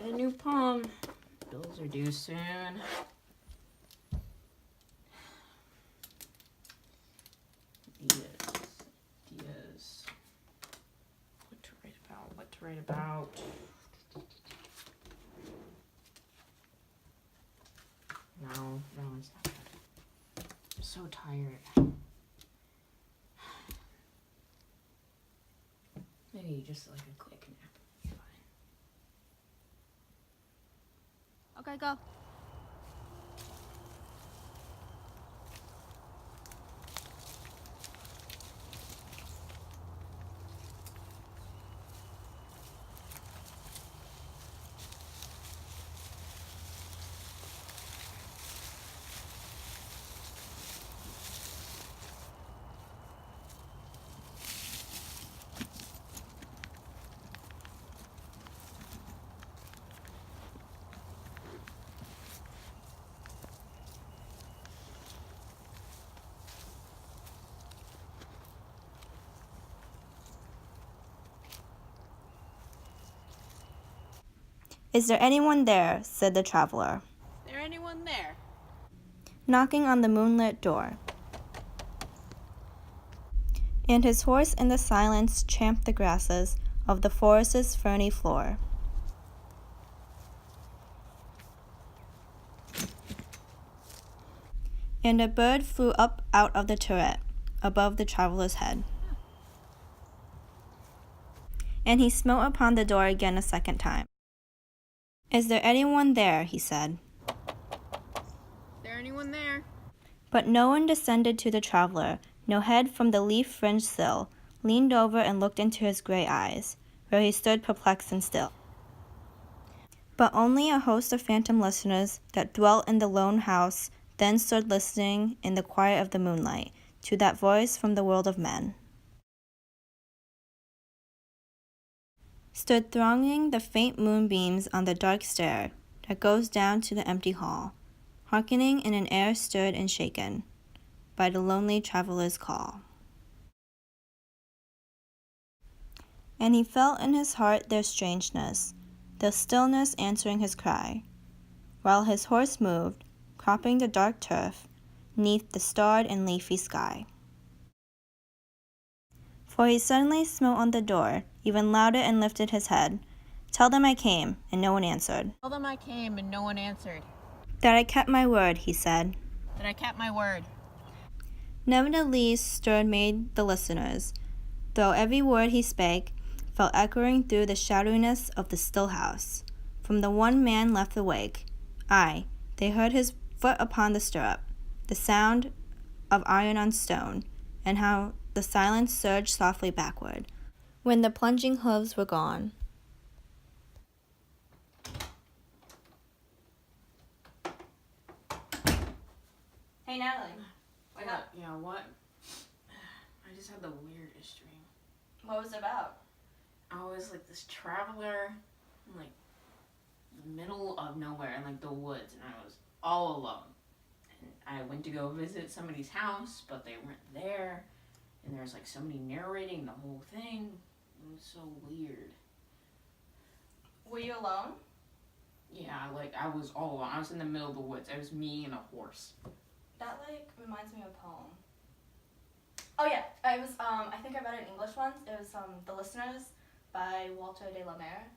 a new poem. Bills are due soon. Ideas. What to write about. No, it's not good. I'm so tired. Maybe just like a quick nap. Be fine. Okay, go. Is there anyone there? Said the traveler, Is there anyone there? knocking on the moonlit door. And his horse in the silence tramped the grasses of the forest's ferny floor. And a bird flew up out of the turret above the traveler's head. And he smote upon the door again a second time. Is there anyone there? He said. Is there anyone there? But no one descended to the traveler. No head from the leaf-fringed sill leaned over and looked into his gray eyes, where he stood perplexed and still. But only a host of phantom listeners that dwelt in the lone house then stood listening in the quiet of the moonlight to that voice from the world of men. Stood thronging the faint moonbeams on the dark stair that goes down to the empty hall, hearkening in an air stirred and shaken by the lonely traveler's call. And he felt in his heart their strangeness, the stillness answering his cry, while his horse moved, cropping the dark turf, neath the starred and leafy sky. For he suddenly smote on the door, even louder, and lifted his head. Tell them I came, and no one answered. Tell them I came and no one answered. That I kept my word, he said. That I kept my word. Never the least stirred made the listeners, though every word he spake fell echoing through the shadowiness of the still house. From the one man left awake, aye, they heard his foot upon the stirrup, the sound of iron on stone, and how the silence surged softly backward, when the plunging hooves were gone. Hey, Natalie. Wake up. Yeah, what? I just had the weirdest dream. What was it about? I was like this traveler in like the middle of nowhere in like the woods, and I was all alone. And I went to go visit somebody's house, but they weren't there. And there was like somebody narrating the whole thing. It was so weird. Were you alone? Yeah, like I was all alone. I was in the middle of the woods. It was me and a horse. That reminds me of a poem. Oh yeah, I was I think I read it in English once. It was The Listeners by Walter de la Mare.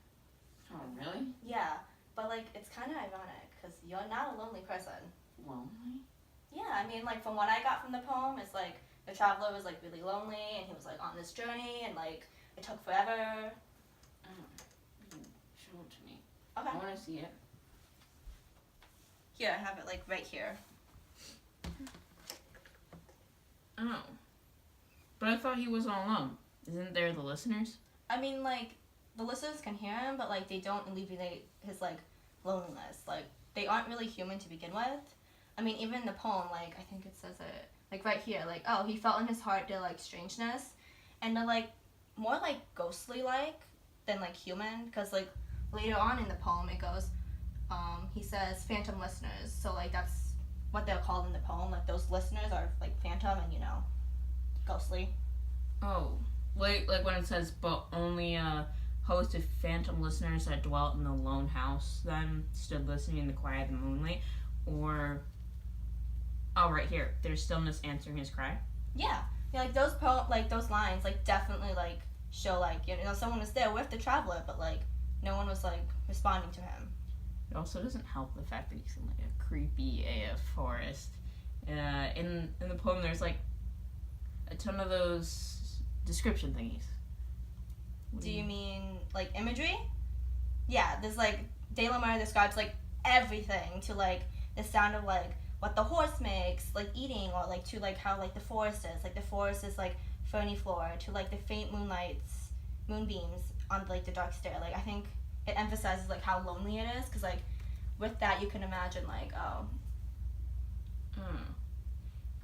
Oh, really? Yeah, but like it's kind of ironic because you're not a lonely person. Lonely? Yeah, I mean like from what I got from the poem, it's like the traveler was like really lonely and he was like on this journey and like it took forever. Oh, you can show it to me. Okay. I want to see it. Here, I have it like right here. Oh. But I thought he was all alone. Isn't there the listeners? I mean like the listeners can hear him, but like they don't alleviate his like loneliness. Like they aren't really human to begin with. I mean even in the poem, like I think it says it like right here, like oh he felt in his heart the like strangeness, and they're like more like ghostly like than like human, because like later on in the poem it goes, he says phantom listeners. So like that's what they're called in the poem. Like those listeners are like phantom and ghostly. Oh. Like when it says, but only a host of phantom listeners that dwelt in the lone house, then stood listening in the quiet of the moonlight, or oh, right here, there's stillness answering his cry. Yeah, like those those lines, like definitely like show like you know someone was there with the traveler, but like no one was like responding to him. It also doesn't help the fact that he's in like a creepy AF forest. In the poem, there's like a ton of those description thingies. Do you mean like imagery? Yeah, there's like De La Mare describes like everything to like the sound of like what the horse makes, like eating, or like to like how like the forest is. Like the forest is like ferny floor to like the faint moonbeams on like the dark stair. Like I think it emphasizes like how lonely it is, because like with that you can imagine like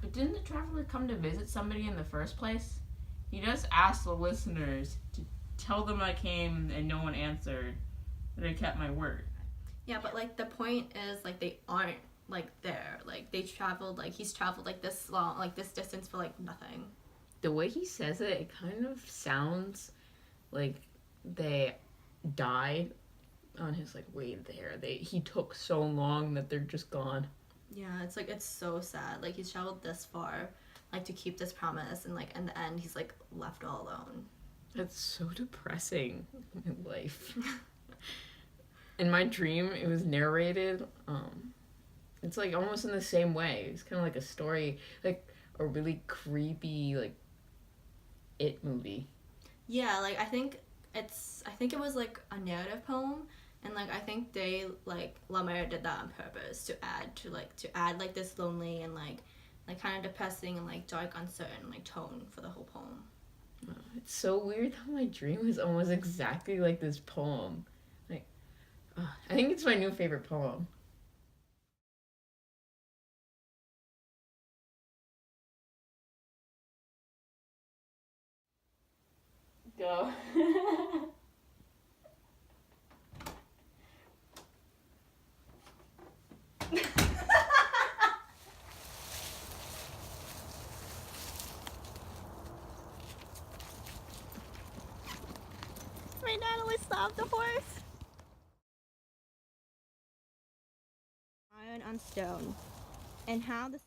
But didn't the traveler come to visit somebody in the first place? He just asked the listeners to tell them I came and no one answered, but I kept my word. Yeah, but like the point is like they aren't like there. Like they traveled, like he's traveled like this long, like this distance for like nothing. The way he says it, it kind of sounds like they died on his like way there. He took so long that they're just gone. Yeah, it's like it's so sad. Like he's traveled this far, like to keep this promise, and like in the end he's like left all alone. That's so depressing in life. In my dream, it was narrated. It's like almost in the same way. It's kind of like a story, like a really creepy like It movie. Yeah, like I think it was like a narrative poem, and like I think they like La Mare did that on purpose to add like this lonely and like kind of depressing and like dark, uncertain like tone for the whole poem. It's so weird how my dream is almost exactly like this poem. Like, I think it's my new favorite poem. Go. My dad always stopped the horse. Iron on stone, and how the